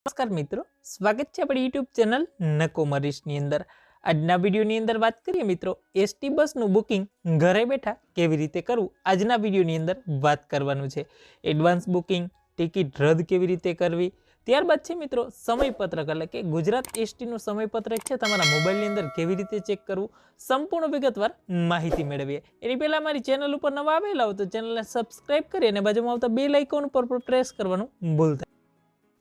નમસ્કાર મિત્રો, સ્વાગત છે આપણી યુટ્યુબ ચેનલ નકોમરીશની અંદર। આજના વિડીયોની અંદર વાત કરીએ મિત્રો એસટી બસનું બુકિંગ ઘરે બેઠા કેવી રીતે કરવું, આજના વિડીયોની અંદર વાત કરવાનું છે। એડવાન્સ બુકિંગ, ટિકિટ રદ કેવી રીતે કરવી, ત્યારબાદ છે મિત્રો સમયપત્રક એટલે કે ગુજરાત એસટીનું સમયપત્રક છે તમારા મોબાઈલની અંદર કેવી રીતે ચેક કરવું, સંપૂર્ણ વિગતવાર માહિતી મેળવીએ। એની પહેલાં મારી ચેનલ ઉપર નવા આવેલા હો તો ચેનલને સબસ્ક્રાઈબ કરી અને બાજુમાં આવતા બેલ આઇકોન ઉપર પ્રેસ કરવાનું ભૂલતા।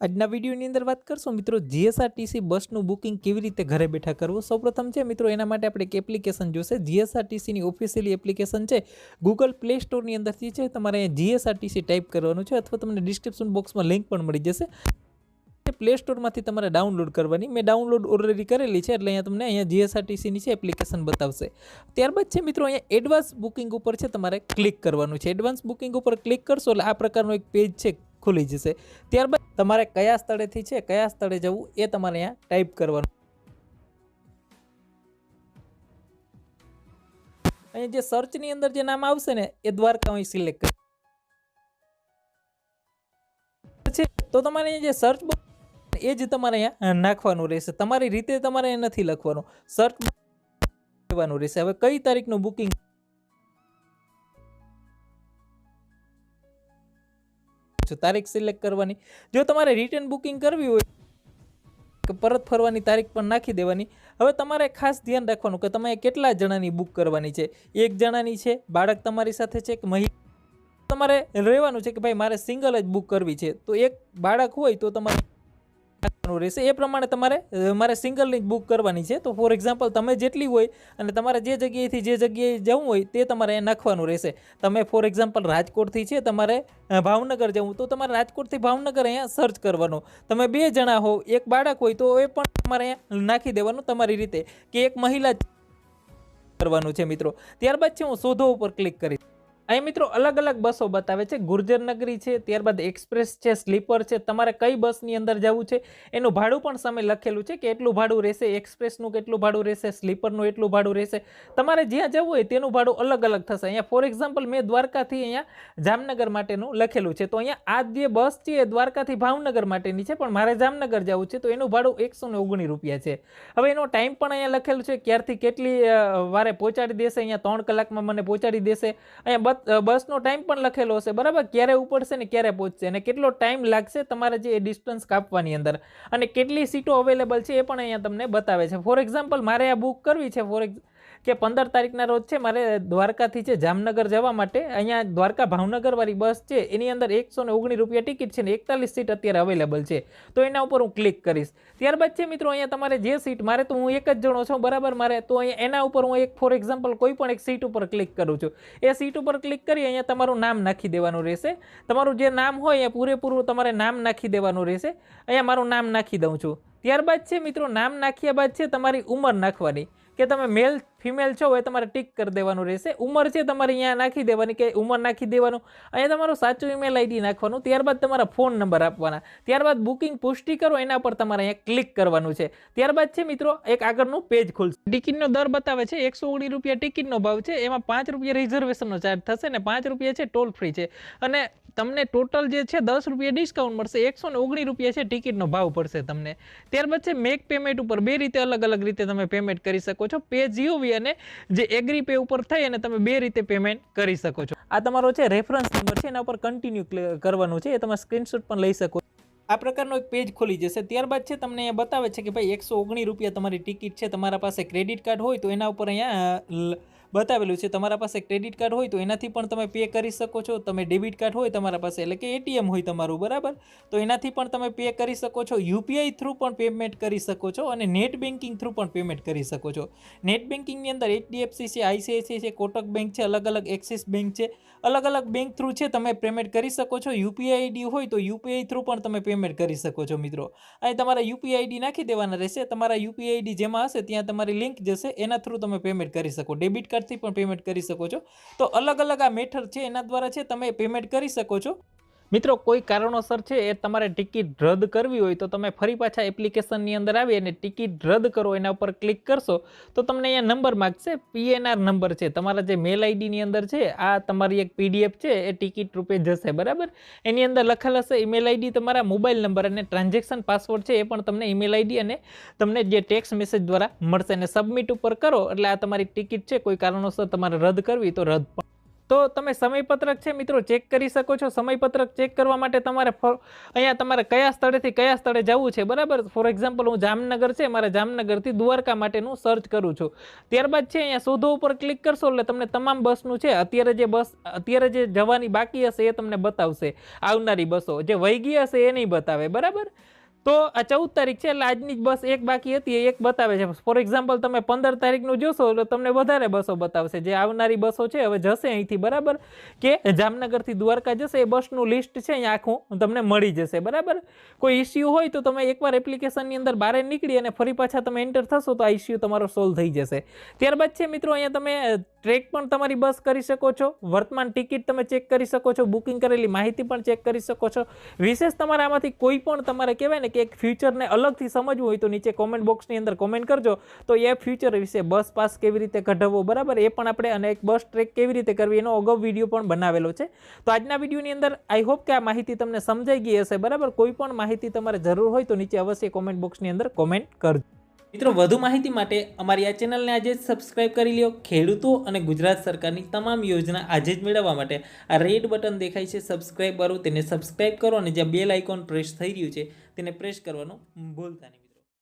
આજના વિડીયોની અંદર વાત કરશો મિત્રો જીએસઆરટીસી બસનું બુકિંગ કેવી રીતે ઘરે બેઠા કરવું। સૌપ્રથમ છે મિત્રો એના માટે આપણે એક એપ્લિકેશન જોશે। જીએસઆરટીસીની ઓફિશિયલી એપ્લિકેશન છે ગૂગલ પ્લે સ્ટોરની અંદરથી છે તમારે અહીંયા જીએસઆરટીસી ટાઈપ કરવાનું છે અથવા તમને ડિસ્ક્રિપ્શન બોક્સમાં લિંક પણ મળી જશે। પ્લે સ્ટોરમાંથી તમારે ડાઉનલોડ કરવાની, મેં ડાઉનલોડ ઓલરેડી કરેલી છે એટલે અહીંયા તમને અહીંયા જીએસઆરટીસીની છે એપ્લિકેશન બતાવશે। ત્યારબાદ છે મિત્રો અહીંયા એડવાન્સ બુકિંગ ઉપર છે તમારે ક્લિક કરવાનું છે। એડવાન્સ બુકિંગ ઉપર ક્લિક કરશો એટલે આ પ્રકારનો એક પેજ છે ખુલી જશે। ત્યારબાદ તમારે કયા સ્થળેથી છે કયા સ્થળે જવું એ તમારે અહીંયા ટાઈપ કરવાનું। અહીંયા જે સર્ચની અંદર જે નામ આવશે ને એ દ્વારકા અહીં સિલેક્ટ છે તો તમારે અહીંયા જે સર્ચ એ જ તમારે અહીંયા નાખવાનું રહેશે। તમારી રીતે તમારે નથી લખવાનું, સર્ચ કરવાનું રહેશે। હવે કઈ તારીખનું બુકિંગ તારીખ સિલેક્ટ કરવાની। જો તમારે રિટર્ન બુકિંગ કરવી હોય કે પરત ફરવાની તારીખ પણ નાખી દેવાની। હવે તમારે ખાસ ધ્યાન રાખવાનું કે તમે કેટલા જણાની બુક કરવાની છે, એક જણાની છે, બાળક તમારી સાથે છે કે મહિલા તમારે રહેવાનું છે કે ભાઈ મારે સિંગલ જ બુક કરવી છે તો એક બાળક હોય તો તમારે રહેશે એ પ્રમાણે મારે સિંગલની બુક કરવાની છે। તો ફોર એક્ઝામ્પલ તમે જેટલી હોય અને તમારે જે જગ્યાએથી જે જગ્યાએ જવું હોય તે તમારે અહીંયા નાખવાનું રહેશે। તમે ફોર એક્ઝામ્પલ રાજકોટથી છે તમારે ભાવનગર જવું તો તમારે રાજકોટથી ભાવનગર અહીંયા સર્ચ કરવાનું। તમે 2 જણા હો, એક બાળક હોય તો એ પણ તમારે અહીંયા નાખી દેવાનું તમારી રીતે કે એક મહિલા કરવાનું છે મિત્રો। ત્યારબાદ છે હું શોધો ઉપર ક્લિક કરીશ। અહીં મિત્રો અલગ અલગ બસો બતાવે છે, ગુર્જર નગરી છે, ત્યારબાદ એક્સપ્રેસ છે, સ્લીપર છે, તમારે કઈ બસની અંદર જવું છે એનું ભાડું પણ સામે લખેલું છે કે એટલું ભાડું રહેશે, એક્સપ્રેસનું કેટલું ભાડું રહેશે, સ્લીપરનું એટલું ભાડું રહેશે। તમારે જ્યાં જવું હોય તેનું ભાડું અલગ અલગ થશે। અહીંયા ફોર એક્ઝામ્પલ મેં દ્વારકાથી અહીંયા જામનગર માટેનું લખેલું છે તો અહીંયા આ જે બસ છે એ દ્વારકાથી ભાવનગર માટેની છે પણ મારે જામનગર જવું છે તો એનું ભાડું 119 રૂપિયા છે। હવે એનો ટાઈમ પણ અહીંયા લખેલું છે, ક્યારથી કેટલી વારે પહોંચાડી દેશે, અહીંયા 3 કલાકમાં મને પહોંચાડી દેશે। અહીંયા બસનો ટાઈમ પણ લખેલો હશે બરાબર, ક્યારે ઉપડશે ને ક્યારે પહોંચશે અને કેટલો ટાઈમ લાગશે તમારે જે ડિસ્ટન્સ કાપવાની અંદર અને કેટલી સીટો અવેલેબલ છે એ પણ અહીંયા તમને બતાવે છે। ફોર એક્ઝામ્પલ મારે આ બુક કરવી છે કે 15 તારીખના રોજ છે મારે દ્વારકાથી છે જામનગર જવા માટે, અહીંયા દ્વારકા ભાવનગર વાળી બસ છે એની અંદર 119 રૂપિયા ટિકિટ છે ને 41 સીટ અત્યારે અવેલેબલ છે તો એના ઉપર હું ક્લિક કરીશ। ત્યારબાદ છે મિત્રો અહીંયા તમારે જે સીટ, મારે તો હું એક જ જણો છું બરાબર, મારે તો અહીંયા એના ઉપર હું એક ફોર એક્ઝામ્પલ કોઈ પણ એક સીટ ઉપર ક્લિક કરું છું। એ સીટ ઉપર ક્લિક કરી અહીંયા તમારું નામ નાખી દેવાનું રહેશે। તમારું જે નામ હોય એ પૂરેપૂરું તમારે નામ નાખી દેવાનું રહેશે। અહીંયા મારું નામ નાખી દઉં છું। ત્યારબાદ છે મિત્રો નામ નાખ્યા બાદ છે તમારી ઉંમર નાખવાની કે તમે મેલ ફિમેલ છો એ તમારે ટિક કરી દેવાનું રહેશે। ઉંમર છે તમારે અહીંયા નાખી દેવાની કે ઉંમર નાખી દેવાનું, અહીંયા તમારું સાચું ઈમેલ આઈડી નાખવાનું, ત્યારબાદ તમારા ફોન નંબર આપવાના, ત્યારબાદ બુકિંગ પુષ્ટિ કરો એના પર તમારે અહીંયા ક્લિક કરવાનું છે। ત્યારબાદ છે મિત્રો એક આગળનું પેજ ખુલશે। ટિકિટનો દર બતાવે છે 119 રૂપિયા ટિકિટનો ભાવ છે, એમાં 5 રૂપિયા રિઝર્વેશનનો ચાર્જ થશે ને 5 રૂપિયા છે ટોલ ફ્રી છે અને તમને ટોટલ જે છે 10 રૂપિયા ડિસ્કાઉન્ટ મળશે, 119 રૂપિયા છે ટિકિટનો ભાવ પડશે તમને। ત્યારબાદ છે મેક પેમેન્ટ ઉપર 2 રીતે અલગ અલગ રીતે તમે પેમેન્ટ કરી શકો છો, પે જીઓવી અને જે એગ્રી પે ઉપર થઈ અને તમે 2 રીતે પેમેન્ટ કરી શકો છો। આ તમારો છે રેફરન્સ નંબર છે એના ઉપર કન્ટિન્યુ કરવાનું છે, એ તમે સ્ક્રીનશોટ પણ લઈ શકો છો। આ પ્રકારનો એક પેજ ખોલી જશે। ત્યારબાદ છે તમને અહીંયા બતાવે છે કે ભાઈ 119 રૂપિયા તમારી ટિકિટ છે, તમારા પાસે ક્રેડિટ કાર્ડ હોય તો એના ઉપર અહીંયા બતાવેલું છે, તમારા પાસે ક્રેડિટ કાર્ડ હોય તો એનાથી પણ તમે પે કરી શકો છો, તમે ડેબિટ કાર્ડ હોય તમારા પાસે એટલે કે એટીએમ હોય તમારું બરાબર તો એનાથી પણ તમે પે કરી શકો છો, યુપીઆઈ થ્રુ પણ પેમેન્ટ કરી શકો છો અને નેટ બેન્કિંગ થ્રુ પણ પેમેન્ટ કરી શકો છો। નેટ બેન્કિંગની અંદર એચડીએફસી છે, આઈસીઆઈસીઆઈ છે, કોટક બેંક છે, અલગ અલગ એક્સિસ બેંક છે, અલગ અલગ બેંક થ્રુ છે તમે પેમેન્ટ કરી શકો છો। યુપીઆઈ આઈડી હોય તો યુપીઆઈ થ્રુ પણ તમે પેમેન્ટ કરી શકો છો મિત્રો। અહીં તમારા યુપીઆઈ આઈડી નાખી દેવાના રહેશે, તમારા યુપીઆઈ આઈડી જેમાં હશે ત્યાં તમારી લિંક જશે, એના થ્રુ તમે પેમેન્ટ કરી શકો, ડેબિટ કાર્ડ થી પણ પેમેન્ટ કરી શકો છો। તો અલગ અલગ આ મેથડ છે એના દ્વારા છે તમે પેમેન્ટ કરી શકો છો। મિત્રો કોઈ કારણોસર છે એ તમારે ટિકિટ રદ કરવી હોય તો તમે ફરી પાછા એપ્લિકેશનની અંદર આવી અને ટિકિટ રદ કરો એના ઉપર ક્લિક કરશો તો તમને અહીંયા નંબર માગશે, PNR નંબર છે, તમારા જે મેલ આઈડીની અંદર છે આ તમારી એક PDF છે એ ટિકિટ રૂપે જશે, બરાબર. એની અંદર લખેલ હશે ઈમેલ આઈડી, તમારા મોબાઈલ નંબર અને ટ્રાન્ઝેક્શન પાસવર્ડ છે એ પણ તમને ઈમેલ આઈડી અને તમને જે ટેક્સ્ટ મેસેજ દ્વારા મળશે અને સબમિટ ઉપર કરો એટલે આ તમારી ટિકિટ છે કોઈ કારણોસર તમારે રદ કરવી તો રદ પણ. તો તમે સમયપત્રક છે મિત્રો ચેક કરી શકો છો. સમયપત્રક ચેક કરવા માટે તમારે અહીંયા તમારે કયા સ્થળેથી કયા સ્થળે જવું છે, બરાબર. ફોર એક્ઝામ્પલ હું જામનગર છે, મારે જામનગરથી દ્વારકા માટેનું સર્ચ કરું છું. ત્યારબાદ છે અહીંયા શોધો ઉપર ક્લિક કરશો એટલે તમને તમામ બસનું છે અત્યારે જે જવાની બાકી હશે એ તમને બતાવશે. આવનારી બસો જે વહી ગઈ હશે એ નહીં બતાવે, બરાબર. તો આ 14 તારીખ છે એટલે આજની જ બસ એક બાકી હતી એક બતાવે છે. ફોર એક્ઝામ્પલ તમે 15 તારીખનું જોશો એટલે તમને વધારે બસો બતાવશે. જે આવનારી બસો છે હવે જશે અહીંથી, બરાબર, કે જામનગરથી દ્વારકા જશે એ બસનું લિસ્ટ છે અહીંયા આખું તમને મળી જશે, બરાબર. કોઈ ઇસ્યુ હોય તો તમે એકવાર એપ્લિકેશનની અંદર બહાર નીકળી અને ફરી પાછા તમે એન્ટર થશો તો આ ઇસ્યુ તમારો સોલ્વ થઈ જશે. ત્યારબાદ છે મિત્રો અહીંયા તમે ટ્રેક પણ તમારી બસ કરી શકો છો, વર્તમાન ટિકિટ તમે ચેક કરી શકો છો, બુકિંગ કરેલી માહિતી પણ ચેક કરી શકો છો. વિશેષ તમારે આમાંથી કોઈ પણ તમારે કહેવાય ને કે એક ફ્યુચરને અલગથી સમજવું હોય તો નીચે કોમેન્ટ બોક્સની અંદર કોમેન્ટ કરજો તો એ ફ્યુચર વિશે બસ પાસ કેવી રીતે કઢાવવો, બરાબર, એ પણ આપણે અને એક બસ ટ્રેક કેવી રીતે કરવી એનો અગાઉ વિડીયો પણ બનાવેલો છે. તો આજના વિડીયોની અંદર આઈ હોપ કે આ માહિતી તમને સમજાઈ ગઈ હશે, બરાબર. કોઈ પણ માહિતી તમારે જરૂર હોય તો નીચે અવશ્ય કોમેન્ટ બોક્સની અંદર કોમેન્ટ કરજો. મિત્રો વધુ માહિતી માટે અમારી આ ચેનલને આજે જ સબસ્ક્રાઇબ કરી લ્યો. ખેડૂતો અને ગુજરાત સરકારની તમામ યોજના આજે જ મેળવવા માટે આ રેડ બટન દેખાય છે સબસ્ક્રાઇબ વાળું, તેને સબસ્ક્રાઇબ કરો અને જ્યાં બેલ આઇકોન પ્રેસ થઈ રહ્યું છે તેને પ્રેસ કરવાનું ભૂલતા નહીં.